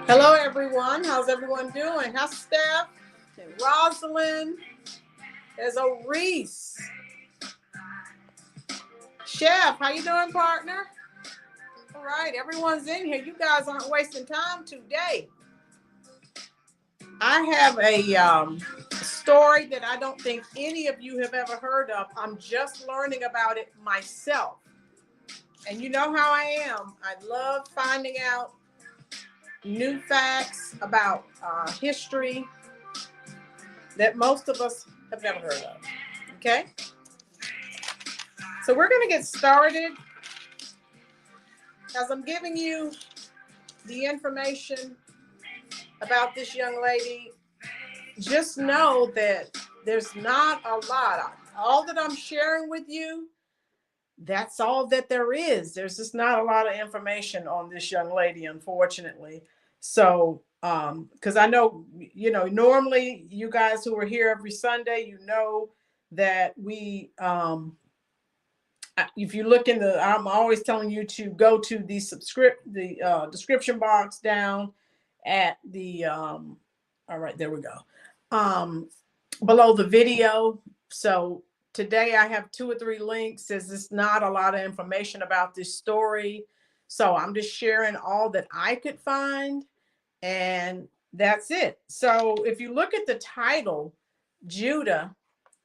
Hello, everyone. How's everyone doing? How's Steph and Rosalind? There's a Reese. Chef, how you doing, partner? All right, everyone's in here. You guys aren't wasting time today. I have a story that I don't think any of you have ever heard of. I'm just learning about it myself. And you know how I am. I love finding out new facts about history that most of us have never heard of. Okay? So we're going to get started. As I'm giving you the information about this young lady, just know that there's not a lot. All that I'm sharing with you, that's all that there is. There's just not a lot of information on this young lady, unfortunately. So, because I know, normally you guys who are here every Sunday, you know that we, if you look in I'm always telling you to go to the description box down at the, all right, there we go. Below the video. So today I have 2 or 3 links. There's not a lot of information about this story. So I'm just sharing all that I could find, and that's it. So if you look at the title, Judah,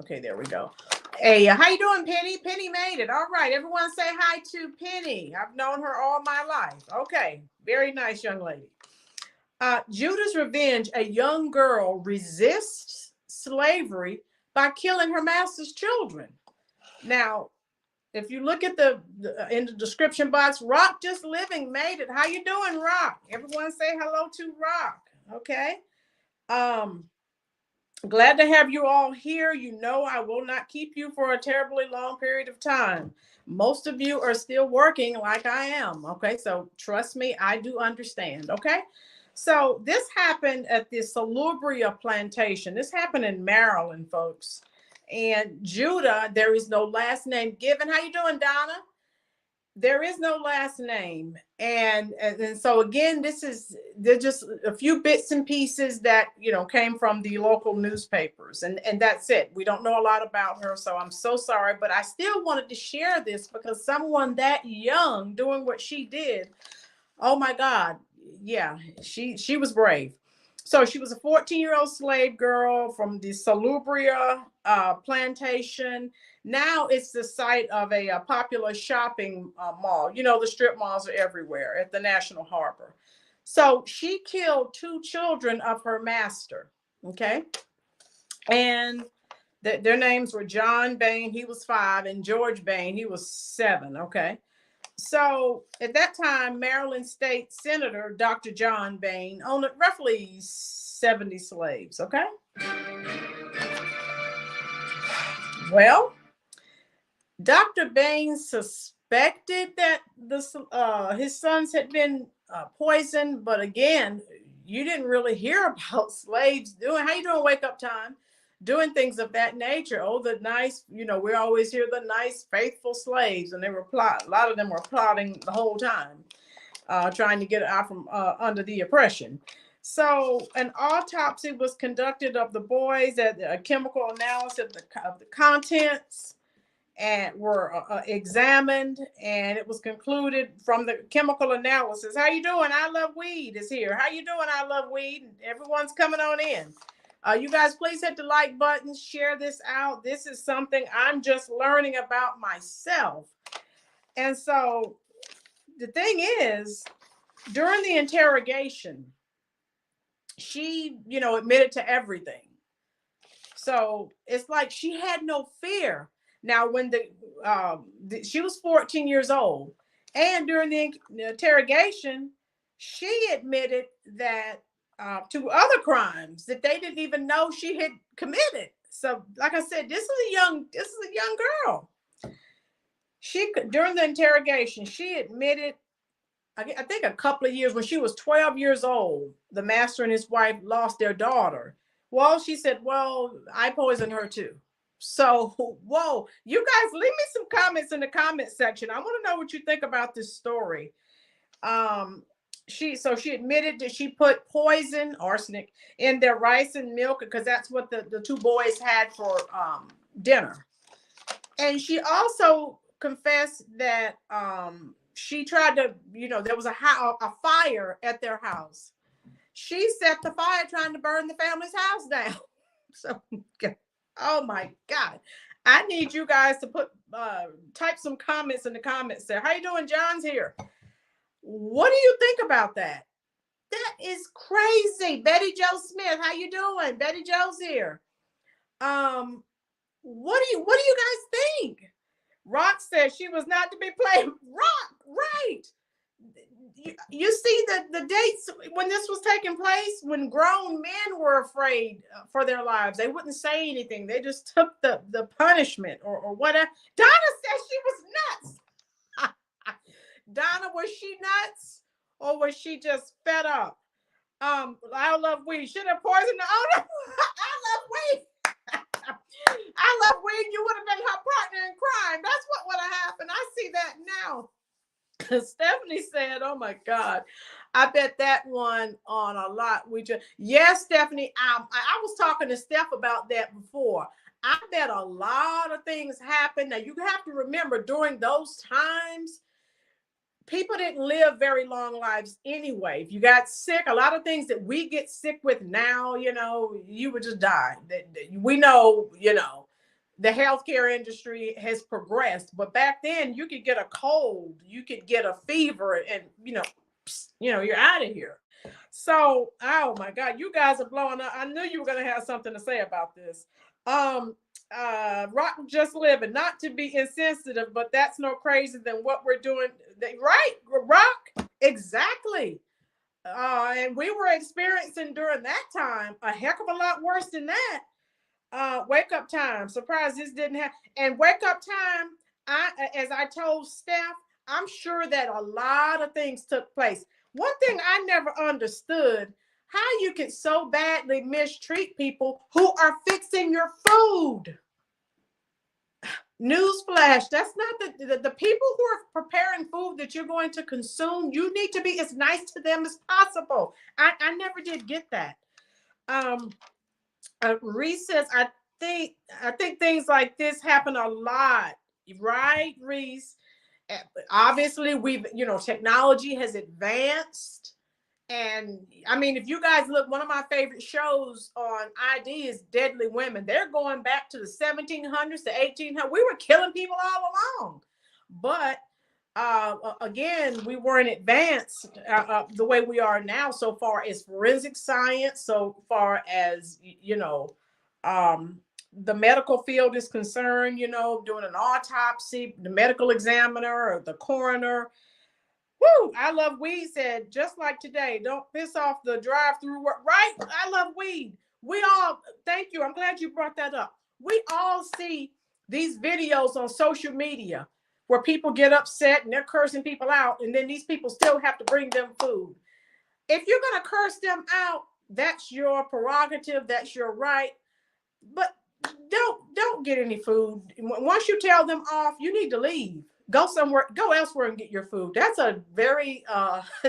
okay, there we go. Hey, how you doing, Penny? Penny made it. All right, everyone say hi to Penny. I've known her all my life. Okay, very nice young lady. Judah's Revenge, a young girl resists slavery by killing her master's children. Now, if you look at in the description box, Rock Just Living made it. How you doing, Rock? Everyone say hello to Rock. Okay. Glad to have you all here. You know I will not keep you for a terribly long period of time. Most of you are still working like I am. Okay, so trust me, I do understand. Okay. So this happened at the Salubria plantation. This happened in Maryland, folks. And Judah, there is no last name given. How you doing, Donna? There is no last name. And so again, they're just a few bits and pieces that, came from the local newspapers. And that's it. We don't know a lot about her. So I'm so sorry, but I still wanted to share this because someone that young doing what she did, oh my God. Yeah, she was brave. So she was a 14-year-old slave girl from the Salubria plantation. Now it's the site of a popular shopping mall. The strip malls are everywhere at the National Harbor. So she killed 2 children of her master. Okay. And their names were John Bayne, he was 5, and George Bayne, he was 7. Okay. So at that time, Maryland State Senator Dr. John Bayne owned roughly 70 slaves. Okay. Well, Dr. Bayne suspected that his sons had been poisoned, but again, you didn't really hear about slaves doing. How you doing? Wake up time. Doing things of that nature. Oh, the nice, we always hear the nice, faithful slaves, and a lot of them were plotting the whole time, trying to get out from under the oppression. So an autopsy was conducted of the boys, at a chemical analysis of the contents, and were examined, and it was concluded from the chemical analysis. How you doing? I Love Weed is here. How you doing? I Love Weed. Everyone's coming on in. You guys, please hit the like button, share this out. This is something I'm just learning about myself. And so the thing is, during the interrogation, she, admitted to everything. So it's like she had no fear. Now, when she was 14 years old, and during the interrogation, she admitted that to other crimes that they didn't even know she had committed. So, like I said, this is a young girl. During the interrogation, she admitted, I think a couple of years, when she was 12 years old, the master and his wife lost their daughter. Well, she said, well, I poisoned her too. So, whoa, you guys leave me some comments in the comment section. I want to know what you think about this story. She admitted that she put poison, arsenic, in their rice and milk because that's what the two boys had for dinner. And she also confessed that she tried to, there was a fire at their house. She set the fire trying to burn the family's house down. So, oh my God. I need you guys to type some comments in the comments there. How you doing? John's here. What do you think about that? That is crazy. Betty Jo Smith, how you doing? Betty Jo's here. What do you guys think? Rock says she was not to be played. Rock, right. You see the dates when this was taking place, when grown men were afraid for their lives. They wouldn't say anything. They just took the punishment or whatever. Donna says she was nuts. Donna, was she nuts or was she just fed up? I love weed. Should have poisoned the owner. I love weed. I love weed. You would have been her partner in crime. That's what would have happened. I see that now. Stephanie said, oh my God, I bet that one on a lot. Yes, Stephanie, I was talking to Steph about that before. I bet a lot of things happen. Now you have to remember during those times, people didn't live very long lives anyway. If you got sick, a lot of things that we get sick with now, you would just die. We know, the healthcare industry has progressed, but back then you could get a cold, you could get a fever, and you're out of here. So, oh my God, you guys are blowing up. I knew you were going to have something to say about this. Rock just living, not to be insensitive, but that's no crazy than what we're doing. Right, Rock, exactly. And we were experiencing during that time a heck of a lot worse than that. Wake up time. Surprised this didn't happen. And wake up time, as I told Steph, I'm sure that a lot of things took place. One thing I never understood, how you can so badly mistreat people who are fixing your food. Newsflash, that's not the people who are preparing food that you're going to consume. You need to be as nice to them as possible. I never did get that. Reese says, I think things like this happen a lot, right, Reese? Obviously, technology has advanced. And I mean, if you guys look, one of my favorite shows on ID is Deadly Women. They're going back to the 1700s to 1800s. We were killing people all along. But again, we weren't advanced the way we are now, so far as forensic science, so far as, the medical field is concerned, doing an autopsy, the medical examiner or the coroner. Woo, I love weed said, just like today, don't piss off the drive-through work. Right? I love weed. We all, thank you. I'm glad you brought that up. We all see these videos on social media where people get upset and they're cursing people out, and then these people still have to bring them food. If you're going to curse them out, that's your prerogative. That's your right. But don't get any food. Once you tell them off, you need to leave. Go elsewhere and get your food. That's a very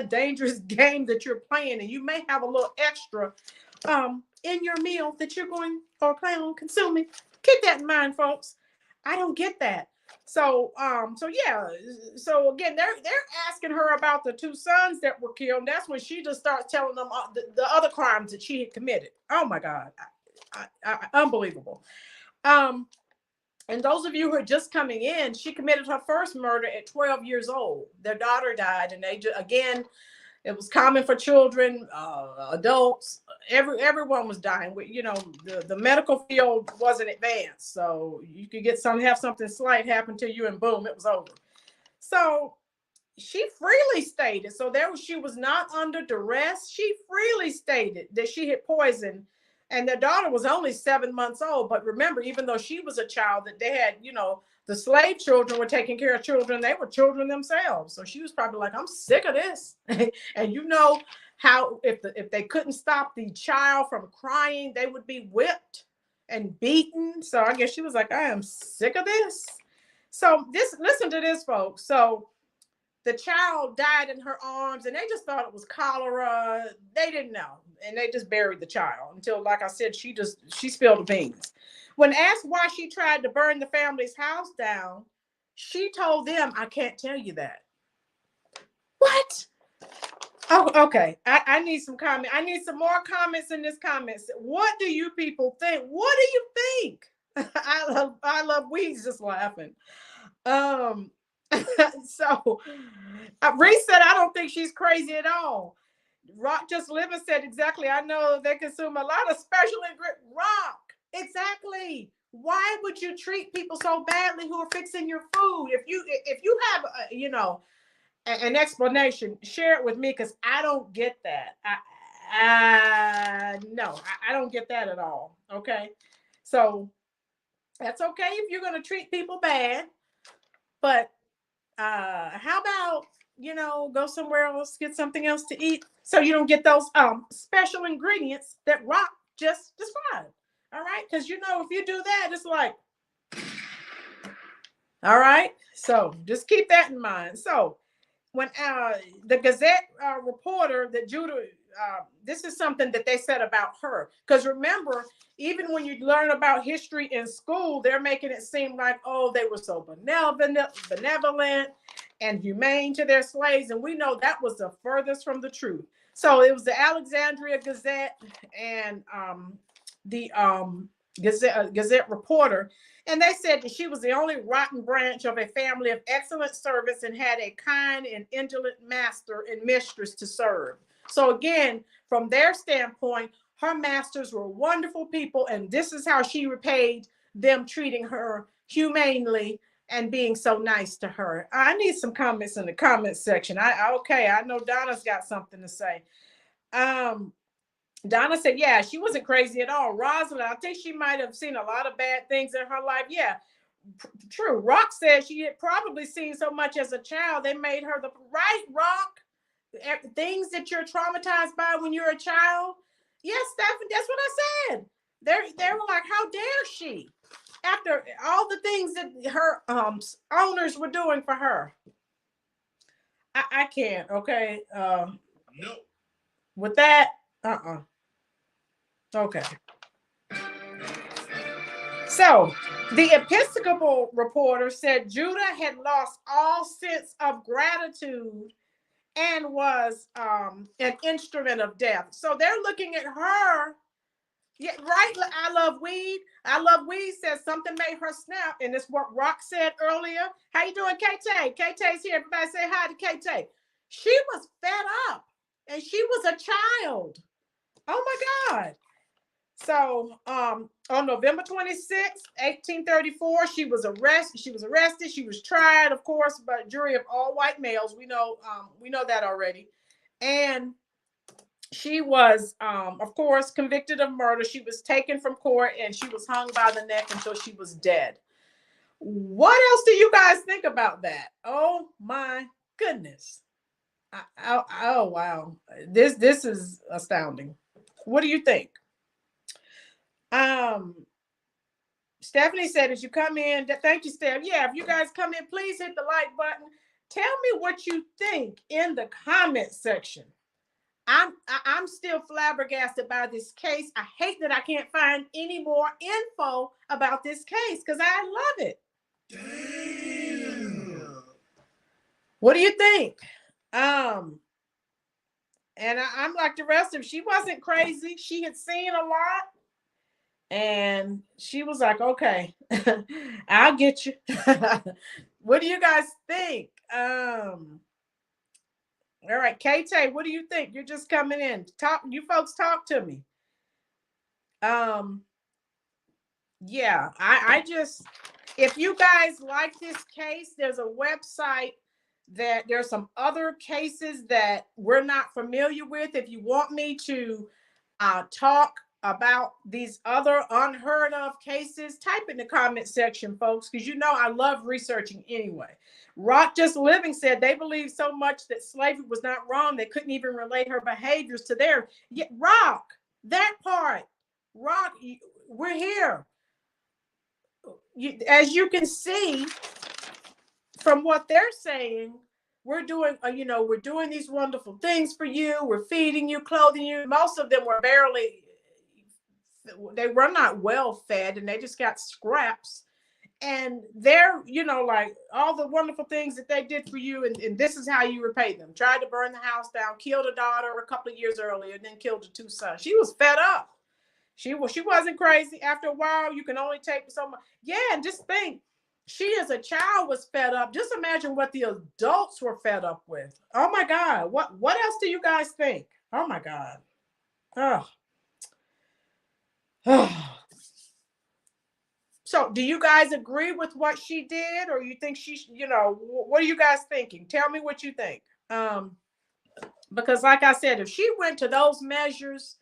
dangerous game that you're playing, and you may have a little extra in your meal that you're going or plan on consuming. Keep that in mind, folks. I don't get that. So yeah. So again, they're asking her about the two sons that were killed. And that's when she just starts telling them the other crimes that she had committed. Oh my God, unbelievable. And those of you who are just coming in, she committed her first murder at 12 years old. Their daughter died, and again, it was common for children, adults, everyone was dying. The medical field wasn't advanced, so you could have something slight happen to you, and boom, it was over. So she freely stated, she was not under duress. She freely stated that she had poisoned. And their daughter was only 7 months old. But remember, even though she was a child, that they had, the slave children were taking care of children. They were children themselves. So she was probably like, I'm sick of this. And how if they couldn't stop the child from crying, they would be whipped and beaten. So I guess she was like, I am sick of this. So listen to this, folks. So the child died in her arms, and they just thought it was cholera. They didn't know, and they just buried the child until, like I said, she spilled the beans. When asked why she tried to burn the family's house down, she told them, "I can't tell you that." What? Oh, okay. I need some comment. I need some more comments in this comments. What do you people think? What do you think? I love Weeds just laughing. So Reese said, I don't think she's crazy at all. Rock Just Living said, exactly. I know they consume a lot of special ingredients. Rock, exactly. Why would you treat people so badly who are fixing your food? If you have an explanation, share it with me, because I don't get that. No, I don't get that at all. Okay, so that's okay if you're going to treat people bad, but how about go somewhere else, get something else to eat, so you don't get those special ingredients that Rock just described. All right, because if you do that, it's like, all right. So just keep that in mind. So when the Gazette reporter that Judah, this is something that they said about her. Because remember, even when you learn about history in school, they're making it seem like, oh, they were so benevolent and humane to their slaves. And we know that was the furthest from the truth. So it was the Alexandria Gazette and the Gazette reporter. And they said that she was the only rotten branch of a family of excellent service and had a kind and indolent master and mistress to serve. So again, from their standpoint, her masters were wonderful people, and this is how she repaid them, treating her humanely and being so nice to her. I need some comments in the comments section. I know Donna's got something to say. Donna said, yeah, she wasn't crazy at all. Rosalind, I think she might have seen a lot of bad things in her life. Yeah, true. Rock said she had probably seen so much as a child. They made her the right, Rock. Things that you're traumatized by when you're a child. Yes, Stephanie, that's what I said. They were like, how dare she? After all the things that her owners were doing for her. I can't, okay. No. With that, okay. So the Episcopal reporter said Judah had lost all sense of gratitude and was an instrument of death. So they're looking at her. Yeah, right. I love weed. Says something made her snap, and it's what Rock said earlier. How you doing, KT? KT's here. Everybody say hi to KT. She was fed up, and she was a child. Oh my God. So on November 26th, 1834, she was arrested. She was tried, of course, by a jury of all white males. We know that already. And she was, of course, convicted of murder. She was taken from court and she was hung by the neck until she was dead. What else do you guys think about that? Oh my goodness. Oh wow. This is astounding. What do you think? Stephanie said, as you come in, thank you, Steph. Yeah, if you guys come in, please hit the like button. Tell me what you think in the comment section. I'm still flabbergasted by this case. I hate that I can't find any more info about this case because I love it. Damn. What do you think? And I'm like the rest of them. She wasn't crazy. She had seen a lot. And she was like, okay, I'll get you. What do you guys think? All right, KT, what do you think? You're just coming in. You folks talk to me. Yeah, I just, if you guys like this case, there's a website that there's some other cases that we're not familiar with. If you want me to talk about these other unheard of cases, type in the comment section, folks, because I love researching anyway. Rock Just Living said they believe so much that slavery was not wrong, they couldn't even relate her behaviors to theirs. Yeah, Rock, that part. Rock, we're here. As you can see from what they're saying, we're doing, we're doing these wonderful things for you. We're feeding you, clothing you. Most of them were they were not well fed, and they just got scraps. And they're, like all the wonderful things that they did for you, and this is how you repay them. Tried to burn the house down, killed a daughter a couple of years earlier, and then killed the two sons. She was fed up. She wasn't crazy. After a while, you can only take so much. Yeah, and just think, she as a child was fed up. Just imagine what the adults were fed up with. Oh my God. What else do you guys think? Oh my God. Oh. So do you guys agree with what she did, or you think what are you guys thinking? Tell me what you think. Because like I said, if she went to those measures,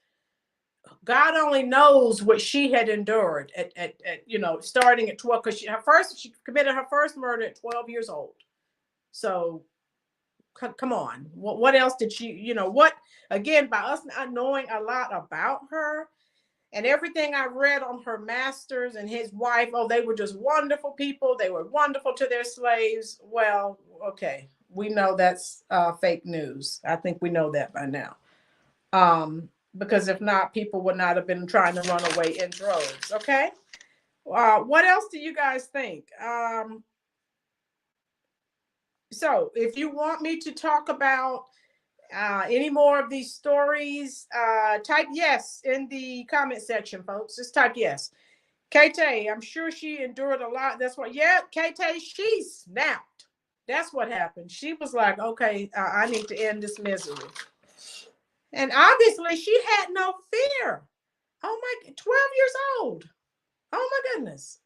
God only knows what she had endured at starting at 12, because she committed her first murder at 12 years old. So come on. What else did she, again, by us not knowing a lot about her and everything I read on her masters and his wife, they were just wonderful people. They were wonderful to their slaves. Well, okay. We know that's fake news. I think we know that by now. Because if not, people would not have been trying to run away in droves. Okay. What else do you guys think? So if you want me to talk about any more of these stories, type yes in the comment section, folks. Just type yes. Kate, I'm sure she endured a lot. That's what, yeah, Kate, she snapped. That's what happened. She was like, okay, I need to end this misery. And obviously she had no fear. Oh my, 12 years old. Oh my goodness.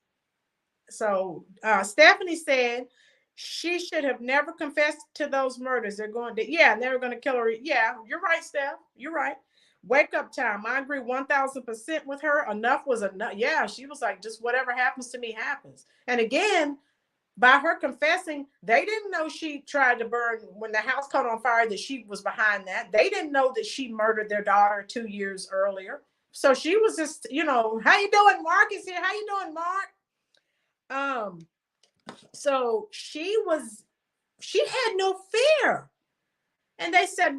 So Stephanie said she should have never confessed to those murders. They're going to, and they were going to kill her. Yeah, you're right, Steph. You're right. Wake up time. I agree 1000% with her. Enough was enough. Yeah, she was like, just whatever happens to me happens. And again, by her confessing, they didn't know she tried to burn, when the house caught on fire, that she was behind that. They didn't know that she murdered their daughter 2 years earlier. So she was just, how you doing? Mark is here. How you doing, Mark? So she had no fear. And they said,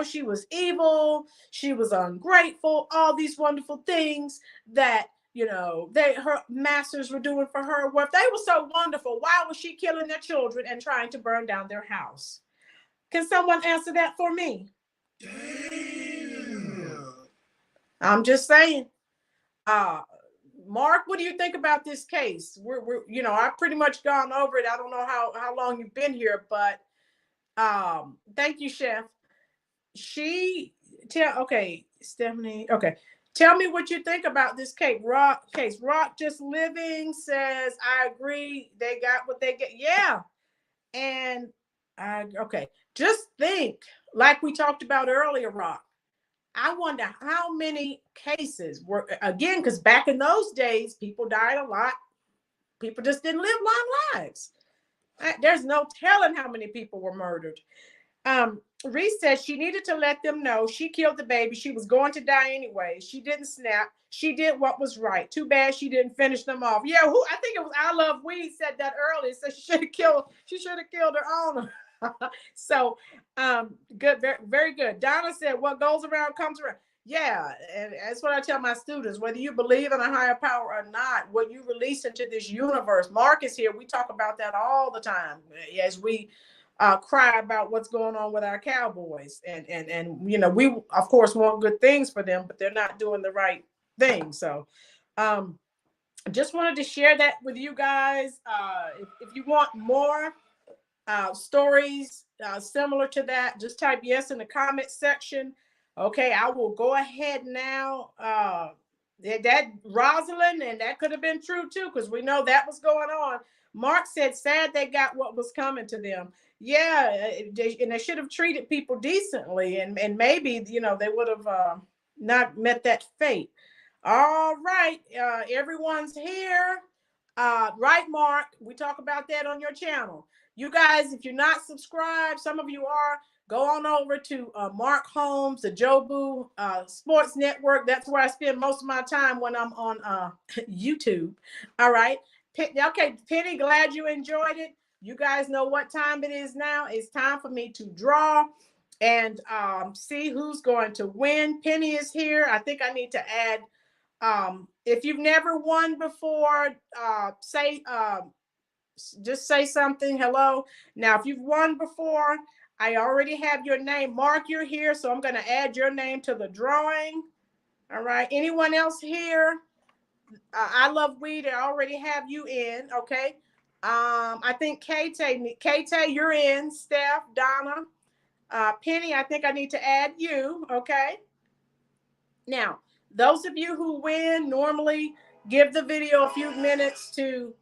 she was evil, she was ungrateful, all these wonderful things that, her masters were doing for her. Well, if they were so wonderful, why was she killing their children and trying to burn down their house? Can someone answer that for me? Damn. I'm just saying. Mark, what do you think about this case? We're I've pretty much gone over it. I don't know how long you've been here, but thank you, Chef. Okay, Stephanie. Okay. Tell me what you think about this case. Rock Just Living says, I agree. They got what they get. Yeah. And okay. Just think, like we talked about earlier, Rock. I wonder how many cases were, again, because back in those days, people died a lot. People just didn't live long lives. There's no telling how many people were murdered. Reese said she needed to let them know she killed the baby. She was going to die anyway. She didn't snap. She did what was right. Too bad she didn't finish them off. Yeah, I think it was I Love Weed said that earlier. So she should have killed her owner. So good, very, very good. Donna said what goes around comes around. Yeah, and that's what I tell my students, whether you believe in a higher power or not, what you release into this universe. Mark is here. We talk about that all the time as we cry about what's going on with our Cowboys. And we, of course, want good things for them, but they're not doing the right thing. So just wanted to share that with you guys. If you want more stories similar to that, just type yes in the comment section. Okay, I will go ahead now. That Rosalind, and that could have been true too, because we know that was going on. Mark said, sad they got what was coming to them. Yeah, and they should have treated people decently, and maybe, they would have not met that fate. All right, everyone's here. Right, Mark, we talk about that on your channel. You guys, if you're not subscribed, some of you are, go on over to Mark Holmes, the Jobu Sports Network. That's where I spend most of my time when I'm on YouTube. All right. Okay, Penny, glad you enjoyed it. You guys know what time it is now. It's time for me to draw and see who's going to win. Penny is here. I think I need to add, if you've never won before, just say something. Hello. Now, if you've won before, I already have your name. Mark, you're here, so I'm going to add your name to the drawing. All right. Anyone else here? I love weed. I already have you in. Okay. I think Kate, you're in. Steph, Donna, Penny, I think I need to add you. Okay. Now, those of you who win normally give the video a few minutes to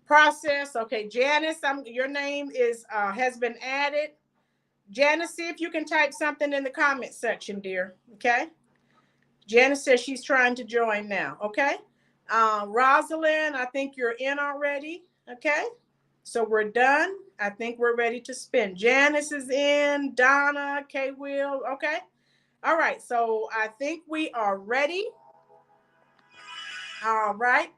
process. Okay, Janice, your name is has been added. Janice, see if you can type something in the comment section, dear. Okay. Janice says she's trying to join now. Okay. Rosalind, I think you're in already. Okay. So we're done. I think we're ready to spin. Janice is in. Donna, K. Will. Okay. All right. So I think we are ready. All right.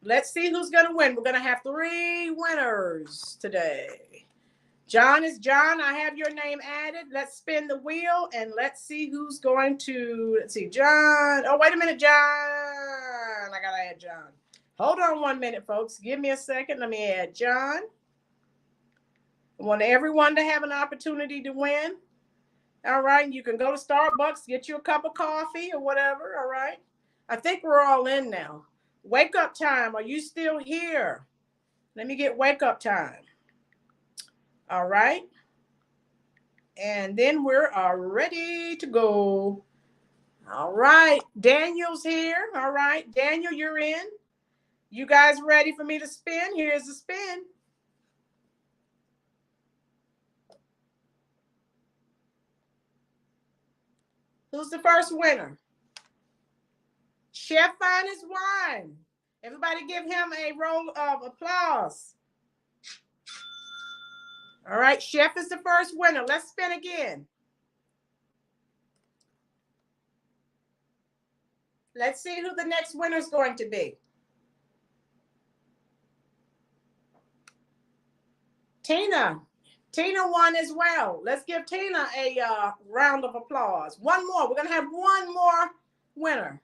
Let's see who's going to win. We're going to have 3 winners today. John is John. I have your name added. Let's spin the wheel and let's see who's going to, let's see, John. Oh, wait a minute, John. I got to add John. Hold on 1 minute, folks. Give me a second. Let me add John. I want everyone to have an opportunity to win. All right. You can go to Starbucks, get you a cup of coffee or whatever. All right. I think we're all in now. Wake up time. Are you still here? Let me get wake up time. All right. And then we're ready to go. All right. Daniel's here. All right. Daniel, you're in. You guys ready for me to spin? Here's the spin. Who's the first winner? Chef Finest Wine. Everybody give him a roll of applause. All right, Chef is the first winner. Let's spin again. Let's see who the next winner is going to be. Tina. Tina won as well. Let's give Tina a round of applause. One more. We're going to have one more winner.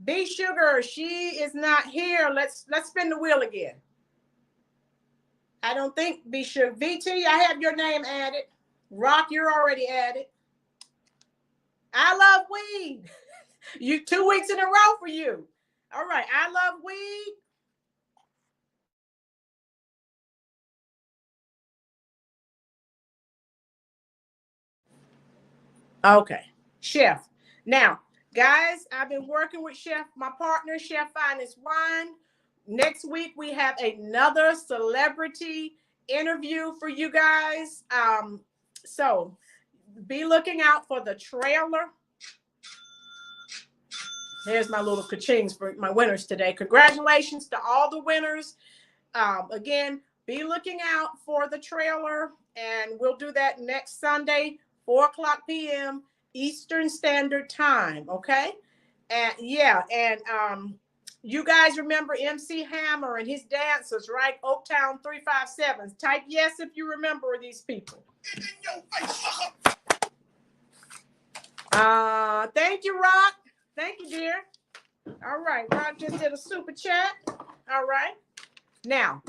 B Sugar, she is not here. Let's spin the wheel again. I don't think B Sugar. VT, I have your name added. Rock, you're already added. I love weed. You 2 weeks in a row for you. All right. I love weed. Okay. Chef. Now, guys, I've been working with Chef, my partner, Chef Finest Wine. Next week, we have another celebrity interview for you guys. So be looking out for the trailer. There's my little ka-chings for my winners today. Congratulations to all the winners. Again, be looking out for the trailer, and we'll do that next Sunday, 4:00 p.m. Eastern Standard Time. Okay. And yeah, and you guys remember MC Hammer and his dancers, right? Oaktown 357. Type yes if you remember these people. Thank you, Rock. Thank you, dear. All right. Rock just did a super chat. All right. Now,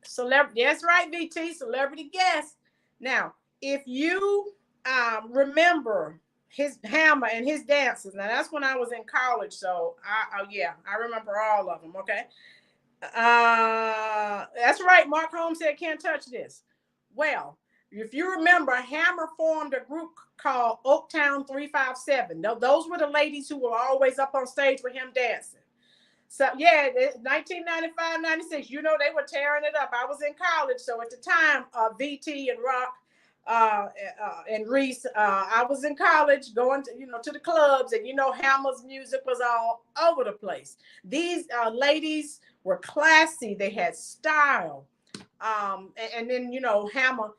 celebrity. That's right, VT. Celebrity guest. Now, if you remember his Hammer and his dances. Now that's when I was in college, so I remember all of them. Okay, that's right. Mark Holmes said can't touch this. Well, if you remember, Hammer formed a group called Oaktown 357. Those were the ladies who were always up on stage with him dancing. So yeah, 1995, 96, you know, they were tearing it up. I was in college, so at the time, VT and Rock and Reese, I was in college going to, to the clubs, and Hammer's music was all over the place. These ladies were classy. They had style. And then, Hammer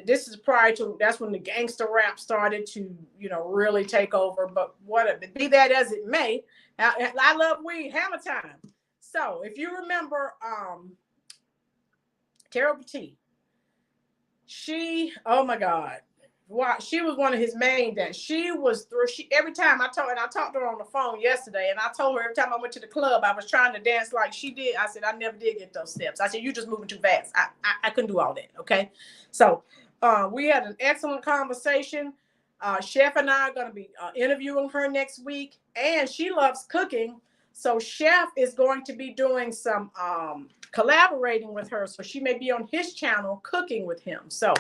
This is prior to, that's when the gangster rap started to, you know, really take over. But whatever, be that as it may, I love weed, hammer time. So if you remember, Terrible T, she, oh my God, wow, she was one of his main dancers. She was through. She every time I talked to her on the phone yesterday, and I told her every time I went to the club, I was trying to dance like she did. I said I never did get those steps. I said you just moving too fast. I couldn't do all that. Okay, so we had an excellent conversation. Chef and I are going to be interviewing her next week, and she loves cooking. So Chef is going to be doing some collaborating with her. So she may be on his channel cooking with him. So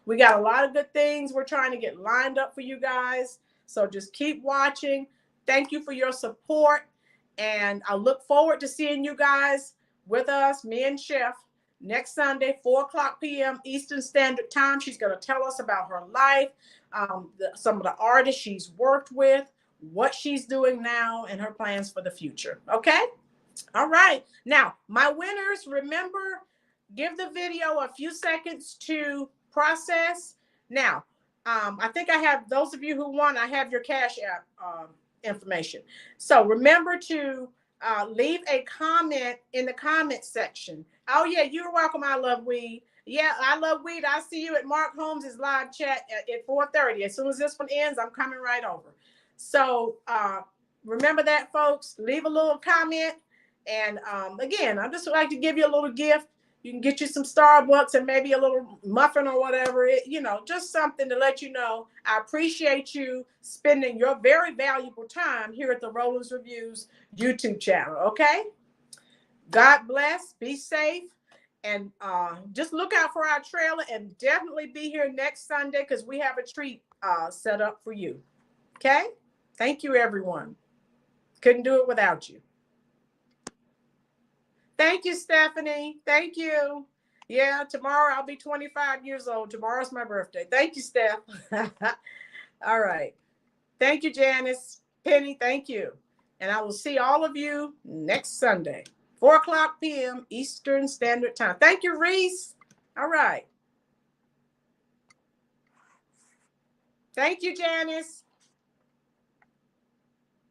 we got a lot of good things we're trying to get lined up for you guys. So just keep watching. Thank you for your support. And I look forward to seeing you guys with us, me and Chef, next Sunday, 4:00 p.m. Eastern Standard Time. She's going to tell us about her life, some of the artists she's worked with, what she's doing now, and her plans for the future. Okay? All right. Now, my winners, remember, give the video a few seconds to process. Now, I think I have, those of you who won, I have your Cash App information. So remember to leave a comment in the comment section. Oh yeah, you're welcome. I love weed. Yeah, I love weed. I'll see you at Mark Holmes' live chat at 4:30. As soon as this one ends, I'm coming right over. So remember that, folks. Leave a little comment. And again, I just would like to give you a little gift. You can get you some Starbucks and maybe a little muffin or whatever, you know, just something to let you know I appreciate you spending your very valuable time here at the Rollins Reviews YouTube channel. Okay. God bless. Be safe. And just look out for our trailer and definitely be here next Sunday because we have a treat set up for you. Okay. Thank you, everyone. Couldn't do it without you. Thank you, Stephanie. Thank you. Yeah, tomorrow I'll be 25 years old. Tomorrow's my birthday. Thank you, Steph. All right. Thank you, Janice. Penny, thank you. And I will see all of you next Sunday, 4:00 p.m. Eastern Standard Time. Thank you, Reese. All right. Thank you, Janice.